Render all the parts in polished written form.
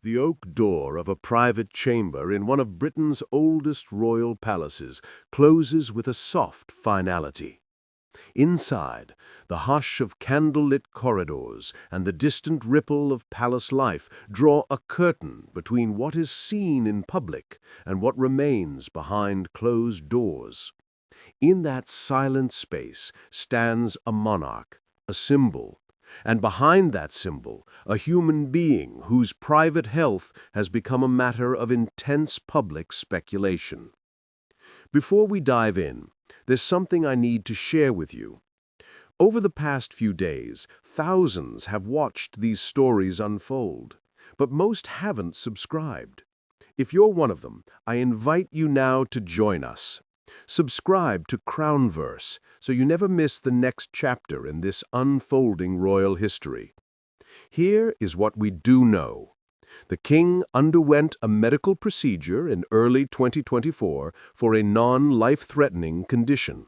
The oak door of a private chamber in one of Britain's oldest royal palaces closes with a soft finality. Inside, the hush of candle-lit corridors and the distant ripple of palace life draw a curtain between what is seen in public and what remains behind closed doors. In that silent space stands a monarch, a symbol, and behind that symbol, a human being whose private health has become a matter of intense public speculation. Before we dive in, there's something I need to share with you. Over the past few days, thousands have watched these stories unfold, but most haven't subscribed. If you're one of them, I invite you now to join us. Subscribe to Crownverse so you never miss the next chapter in this unfolding royal history. Here is what we do know. The king underwent a medical procedure in early 2024 for a non-life-threatening condition.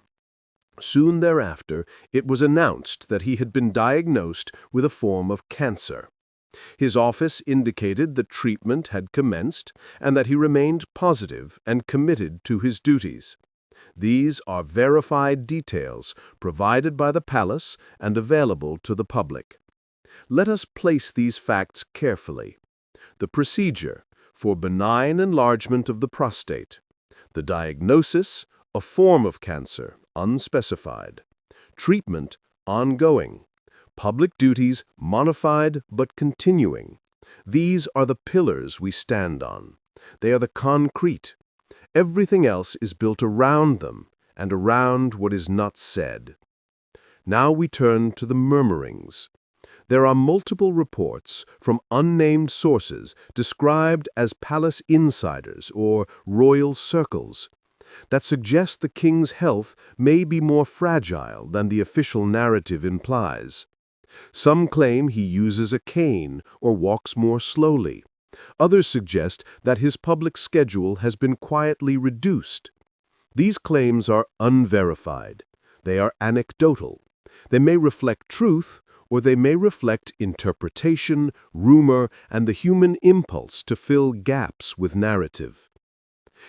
Soon thereafter, it was announced that he had been diagnosed with a form of cancer. His office indicated that treatment had commenced and that he remained positive and committed to his duties. These are verified details provided by the palace and available to the public. Let us place these facts carefully. The procedure for benign enlargement of the prostate. The diagnosis, a form of cancer, unspecified. Treatment, ongoing. Public duties, modified but continuing. These are the pillars we stand on. They are the concrete. Everything else is built around them and around what is not said. Now we turn to the murmurings. There are multiple reports from unnamed sources described as palace insiders or royal circles that suggest the king's health may be more fragile than the official narrative implies. Some claim he uses a cane or walks more slowly. Others suggest that his public schedule has been quietly reduced. These claims are unverified. They are anecdotal. They may reflect truth, or they may reflect interpretation, rumor, and the human impulse to fill gaps with narrative.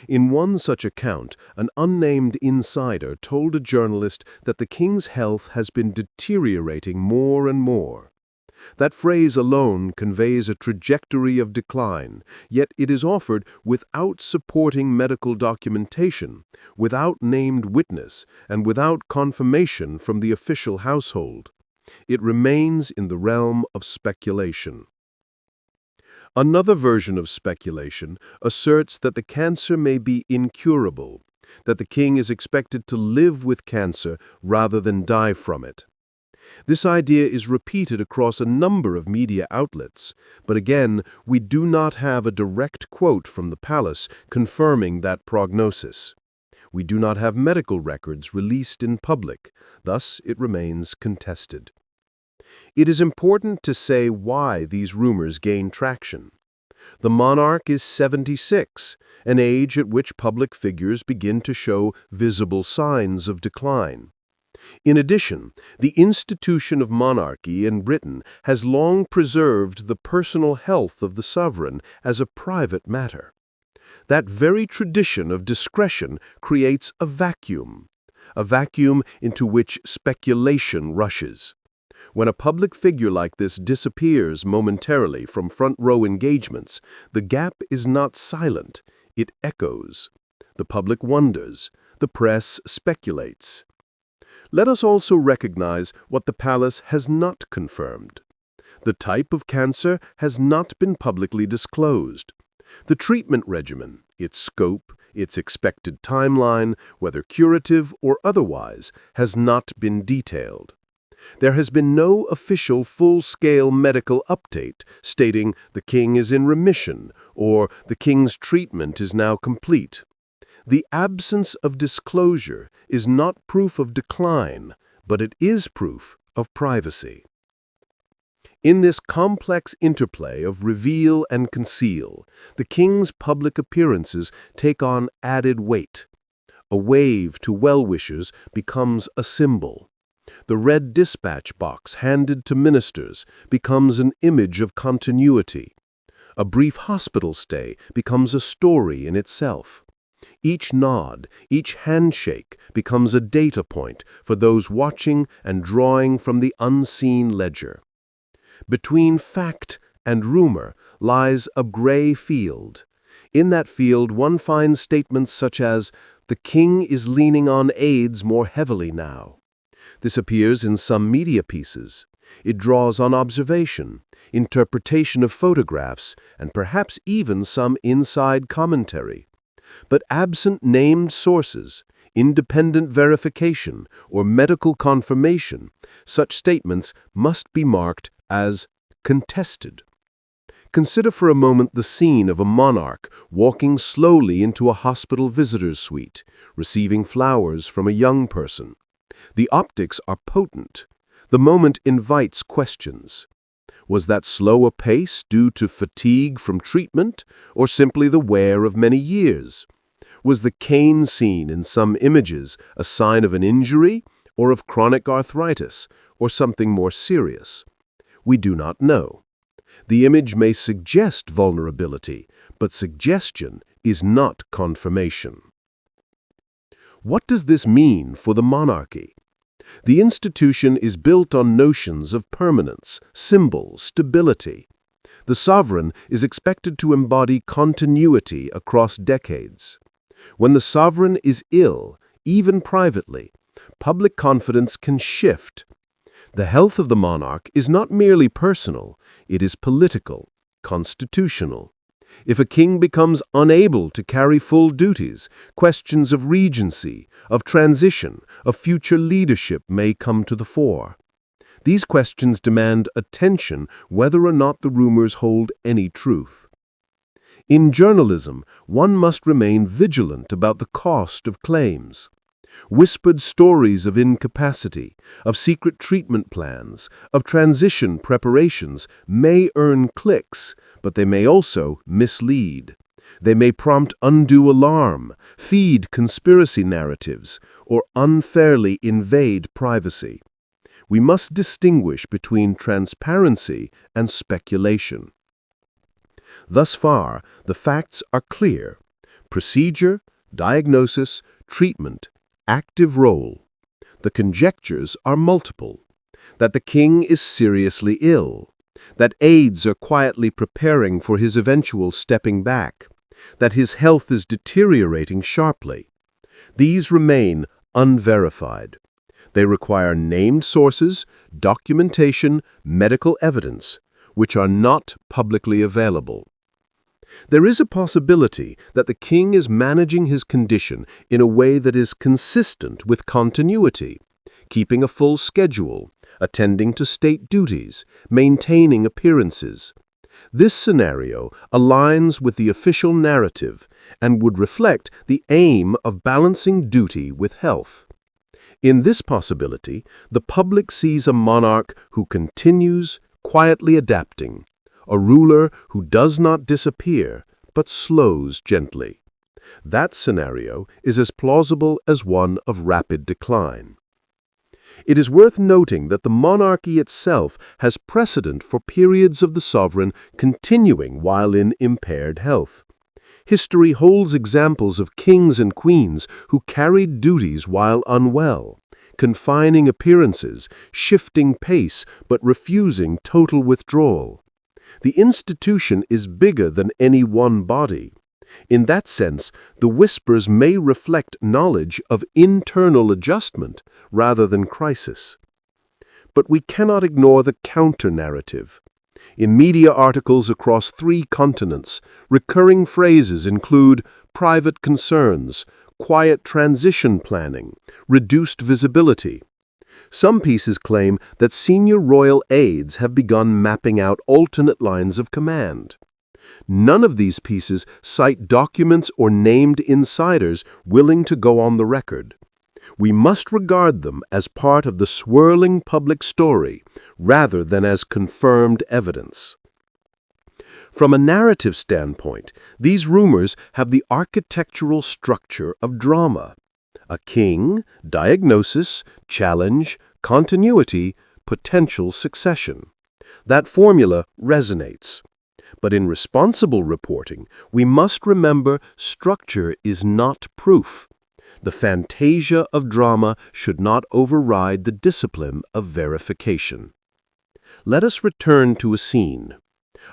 In one such account, an unnamed insider told a journalist that the king's health has been deteriorating more and more. That phrase alone conveys a trajectory of decline, yet it is offered without supporting medical documentation, without named witness, and without confirmation from the official household. It remains in the realm of speculation. Another version of speculation asserts that the cancer may be incurable, that the king is expected to live with cancer rather than die from it. This idea is repeated across a number of media outlets, but again, we do not have a direct quote from the palace confirming that prognosis. We do not have medical records released in public, thus it remains contested. It is important to say why these rumors gain traction. The monarch is 76, an age at which public figures begin to show visible signs of decline. In addition, the institution of monarchy in Britain has long preserved the personal health of the sovereign as a private matter. That very tradition of discretion creates a vacuum into which speculation rushes. When a public figure like this disappears momentarily from front-row engagements, the gap is not silent, it echoes. The public wonders, the press speculates. Let us also recognize what the palace has not confirmed. The type of cancer has not been publicly disclosed. The treatment regimen, its scope, its expected timeline, whether curative or otherwise, has not been detailed. There has been no official full-scale medical update stating the king is in remission or the king's treatment is now complete. The absence of disclosure is not proof of decline, but it is proof of privacy. In this complex interplay of reveal and conceal, the king's public appearances take on added weight. A wave to well-wishers becomes a symbol. The red dispatch box handed to ministers becomes an image of continuity. A brief hospital stay becomes a story in itself. Each nod, each handshake becomes a data point for those watching and drawing from the unseen ledger. Between fact and rumor lies a gray field. In that field, one finds statements such as, "The king is leaning on aides more heavily now." This appears in some media pieces. It draws on observation, interpretation of photographs, and perhaps even some inside commentary. But absent named sources, independent verification, or medical confirmation, such statements must be marked as contested. Consider for a moment the scene of a monarch walking slowly into a hospital visitor's suite, receiving flowers from a young person. The optics are potent. The moment invites questions. Was that slower pace due to fatigue from treatment, or simply the wear of many years? Was the cane seen in some images a sign of an injury, or of chronic arthritis, or something more serious? We do not know. The image may suggest vulnerability, but suggestion is not confirmation. What does this mean for the monarchy? The institution is built on notions of permanence, symbol, stability. The sovereign is expected to embody continuity across decades. When the sovereign is ill, even privately, public confidence can shift. The health of the monarch is not merely personal, it is political, constitutional. If a king becomes unable to carry full duties, questions of regency, of transition, of future leadership may come to the fore. These questions demand attention whether or not the rumors hold any truth. In journalism, one must remain vigilant about the cost of claims. Whispered stories of incapacity, of secret treatment plans, of transition preparations may earn clicks, but they may also mislead. They may prompt undue alarm, feed conspiracy narratives, or unfairly invade privacy. We must distinguish between transparency and speculation. Thus far, the facts are clear: procedure, diagnosis, treatment, active role. The conjectures are multiple: that the king is seriously ill, that aides are quietly preparing for his eventual stepping back, that his health is deteriorating sharply. These remain unverified. They require named sources, documentation, medical evidence, which are not publicly available. There is a possibility that the king is managing his condition in a way that is consistent with continuity, keeping a full schedule, attending to state duties, maintaining appearances. This scenario aligns with the official narrative and would reflect the aim of balancing duty with health. In this possibility, the public sees a monarch who continues quietly adapting, a ruler who does not disappear, but slows gently. That scenario is as plausible as one of rapid decline. It is worth noting that the monarchy itself has precedent for periods of the sovereign continuing while in impaired health. History holds examples of kings and queens who carried duties while unwell, confining appearances, shifting pace, but refusing total withdrawal. The institution is bigger than any one body. In that sense, the whispers may reflect knowledge of internal adjustment rather than crisis. But we cannot ignore the counter-narrative. In media articles across 3 continents, recurring phrases include private concerns, quiet transition planning, reduced visibility. Some pieces claim that senior royal aides have begun mapping out alternate lines of command. None of these pieces cite documents or named insiders willing to go on the record. We must regard them as part of the swirling public story rather than as confirmed evidence. From a narrative standpoint, these rumors have the architectural structure of drama: a king, diagnosis, challenge, continuity, potential succession. That formula resonates. But in responsible reporting, we must remember structure is not proof. The fantasia of drama should not override the discipline of verification. Let us return to a scene.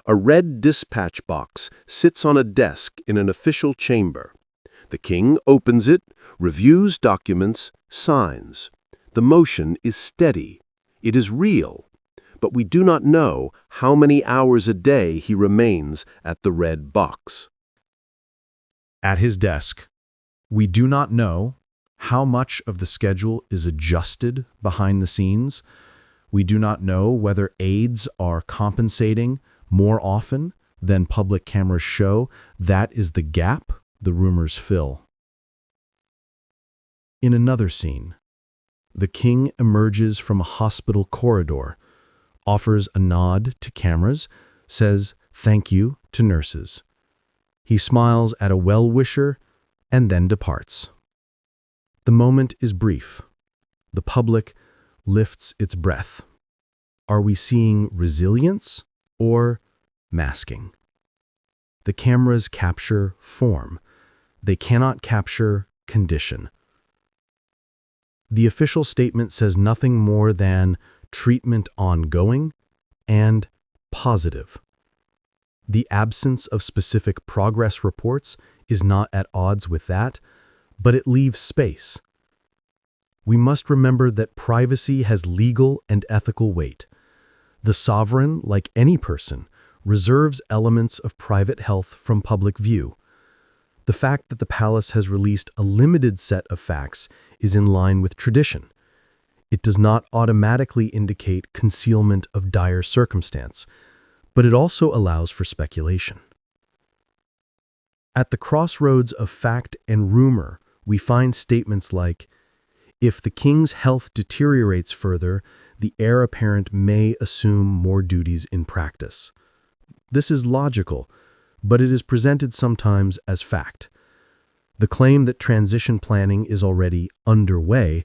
A red dispatch box sits on a desk in an official chamber. The king opens it, reviews documents, signs. The motion is steady. It is real. But we do not know how many hours a day he remains at the red box. At his desk, we do not know how much of the schedule is adjusted behind the scenes. We do not know whether aides are compensating more often than public cameras show. That is the gap the rumors fill. In another scene, the king emerges from a hospital corridor, offers a nod to cameras, says thank you to nurses. He smiles at a well-wisher and then departs. The moment is brief. The public lifts its breath. Are we seeing resilience or masking? The cameras capture form. They cannot capture condition. The official statement says nothing more than treatment ongoing and positive. The absence of specific progress reports is not at odds with that, but it leaves space. We must remember that privacy has legal and ethical weight. The sovereign, like any person, reserves elements of private health from public view. The fact that the palace has released a limited set of facts is in line with tradition. It does not automatically indicate concealment of dire circumstance, but it also allows for speculation. At the crossroads of fact and rumor, we find statements like, if the king's health deteriorates further, the heir apparent may assume more duties in practice. This is logical, but it is presented sometimes as fact. The claim that transition planning is already underway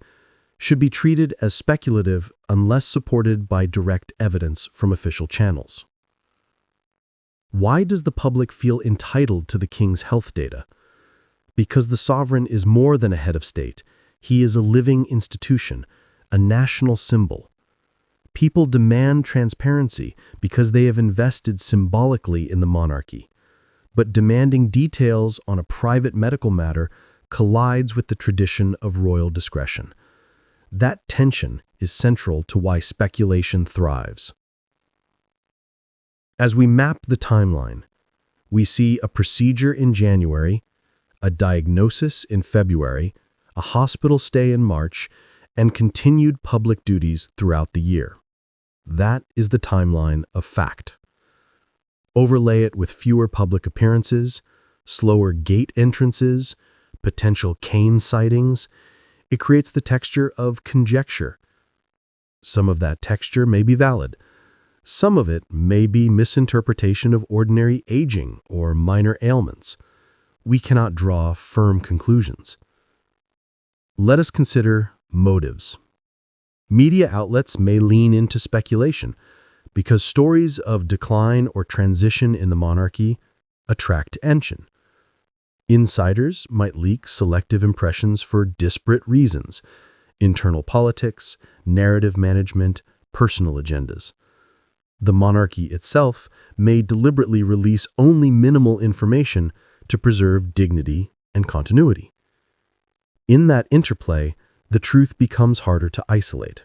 should be treated as speculative unless supported by direct evidence from official channels. Why does the public feel entitled to the king's health data? Because the sovereign is more than a head of state. He is a living institution, a national symbol. People demand transparency because they have invested symbolically in the monarchy. But demanding details on a private medical matter collides with the tradition of royal discretion. That tension is central to why speculation thrives. As we map the timeline, we see a procedure in January, a diagnosis in February, a hospital stay in March, and continued public duties throughout the year. That is the timeline of fact. Overlay it with fewer public appearances, slower gate entrances, potential cane sightings. It creates the texture of conjecture. Some of that texture may be valid. Some of it may be misinterpretation of ordinary aging or minor ailments. We cannot draw firm conclusions. Let us consider motives. Media outlets may lean into speculation because stories of decline or transition in the monarchy attract attention. Insiders might leak selective impressions for disparate reasons: internal politics, narrative management, personal agendas. The monarchy itself may deliberately release only minimal information to preserve dignity and continuity. In that interplay, the truth becomes harder to isolate.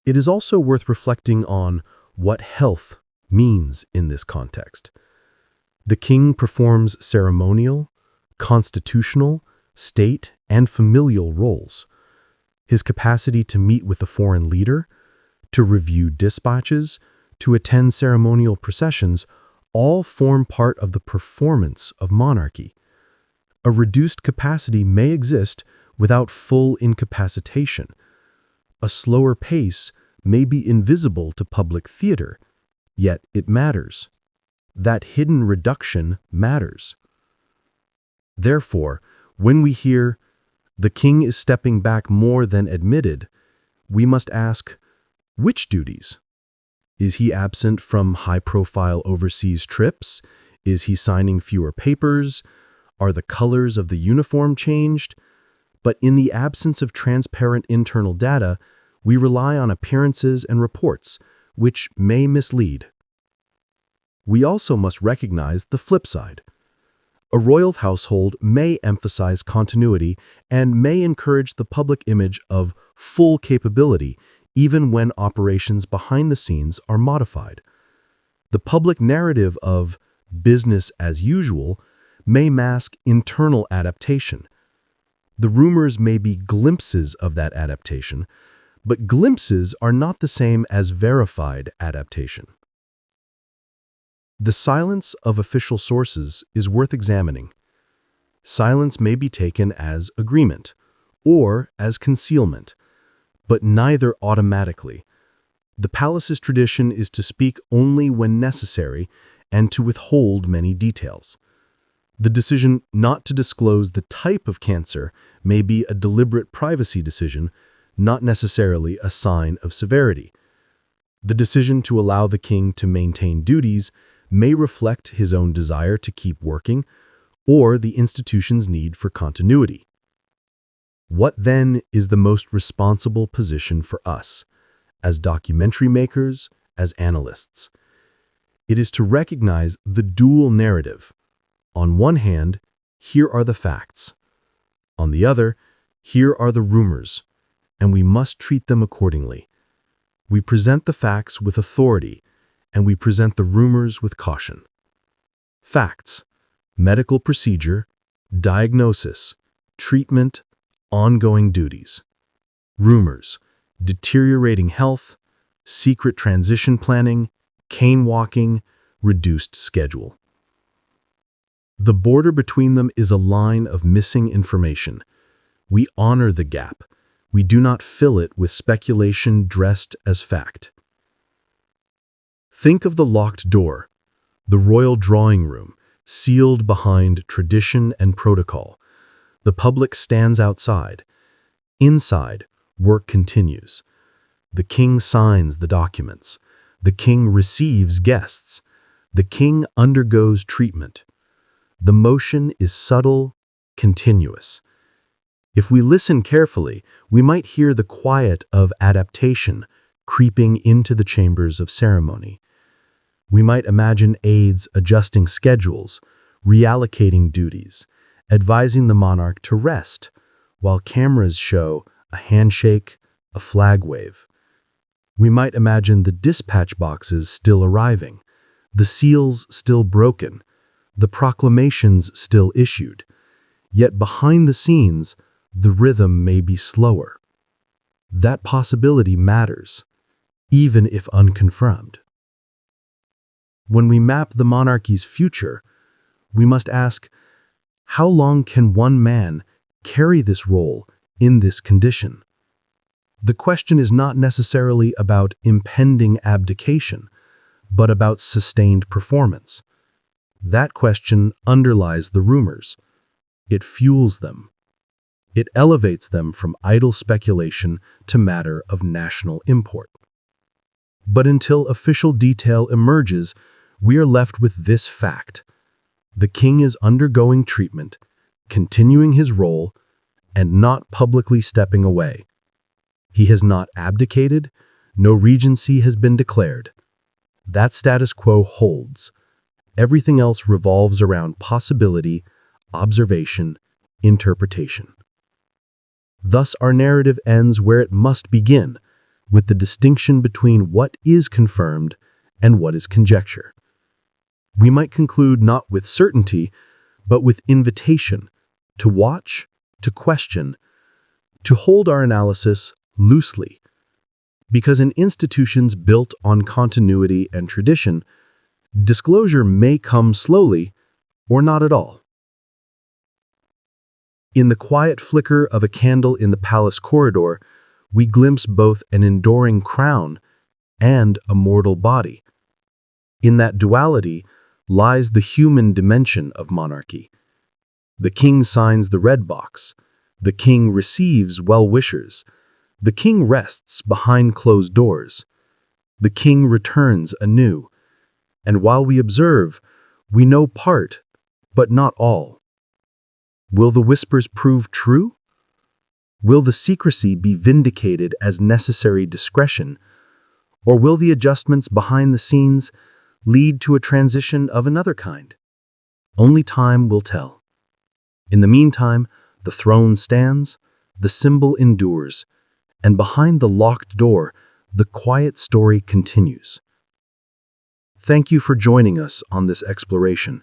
It is also worth reflecting on what health means in this context. The king performs ceremonial, constitutional, state, and familial roles. His capacity to meet with a foreign leader, to review dispatches, to attend ceremonial processions, all form part of the performance of monarchy. A reduced capacity may exist without full incapacitation. A slower pace may be invisible to public theater, yet it matters. That hidden reduction matters. Therefore, when we hear, "The king is stepping back more than admitted," we must ask, which duties? Is he absent from high-profile overseas trips? Is he signing fewer papers? Are the colors of the uniform changed? But in the absence of transparent internal data, we rely on appearances and reports, which may mislead. We also must recognize the flip side. A royal household may emphasize continuity and may encourage the public image of full capability, even when operations behind the scenes are modified. The public narrative of business as usual may mask internal adaptation. The rumors may be glimpses of that adaptation, but glimpses are not the same as verified adaptation. The silence of official sources is worth examining. Silence may be taken as agreement or as concealment, but neither automatically. The palace's tradition is to speak only when necessary and to withhold many details. The decision not to disclose the type of cancer may be a deliberate privacy decision, not necessarily a sign of severity. The decision to allow the king to maintain duties may reflect his own desire to keep working or the institution's need for continuity. What then is the most responsible position for us, as documentary makers, as analysts? It is to recognize the dual narrative. On one hand, here are the facts. On the other, here are the rumors, and we must treat them accordingly. We present the facts with authority, and we present the rumors with caution. Facts: medical procedure, diagnosis, treatment, ongoing duties. Rumors: deteriorating health, secret transition planning, cane walking, reduced schedule. The border between them is a line of missing information. We honor the gap. We do not fill it with speculation dressed as fact. Think of the locked door, the royal drawing room, sealed behind tradition and protocol. The public stands outside. Inside, work continues. The king signs the documents. The king receives guests. The king undergoes treatment. The motion is subtle, continuous. If we listen carefully, we might hear the quiet of adaptation creeping into the chambers of ceremony. We might imagine aides adjusting schedules, reallocating duties, advising the monarch to rest, while cameras show a handshake, a flag wave. We might imagine the dispatch boxes still arriving, the seals still broken, the proclamations still issued. Yet behind the scenes, the rhythm may be slower. That possibility matters, even if unconfirmed. When we map the monarchy's future, we must ask, how long can one man carry this role in this condition? The question is not necessarily about impending abdication, but about sustained performance. That question underlies the rumors. It fuels them. It elevates them from idle speculation to matter of national import. But until official detail emerges, we are left with this fact. The king is undergoing treatment, continuing his role, and not publicly stepping away. He has not abdicated, no regency has been declared. That status quo holds. Everything else revolves around possibility, observation, interpretation. Thus, our narrative ends where it must begin, with the distinction between what is confirmed and what is conjecture. We might conclude not with certainty, but with invitation to watch, to question, to hold our analysis loosely. Because in institutions built on continuity and tradition, disclosure may come slowly or not at all. In the quiet flicker of a candle in the palace corridor, we glimpse both an enduring crown and a mortal body. In that duality lies the human dimension of monarchy. The king signs the red box. The king receives well-wishers. The king rests behind closed doors. The king returns anew, and while we observe, we know part, but not all. Will the whispers prove true? Will the secrecy be vindicated as necessary discretion, or will the adjustments behind the scenes lead to a transition of another kind? Only time will tell. In the meantime, the throne stands, the symbol endures, and behind the locked door, the quiet story continues. Thank you for joining us on this exploration.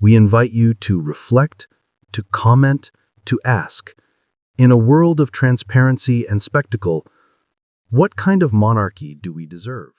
We invite you to reflect, to comment, to ask. In a world of transparency and spectacle, what kind of monarchy do we deserve?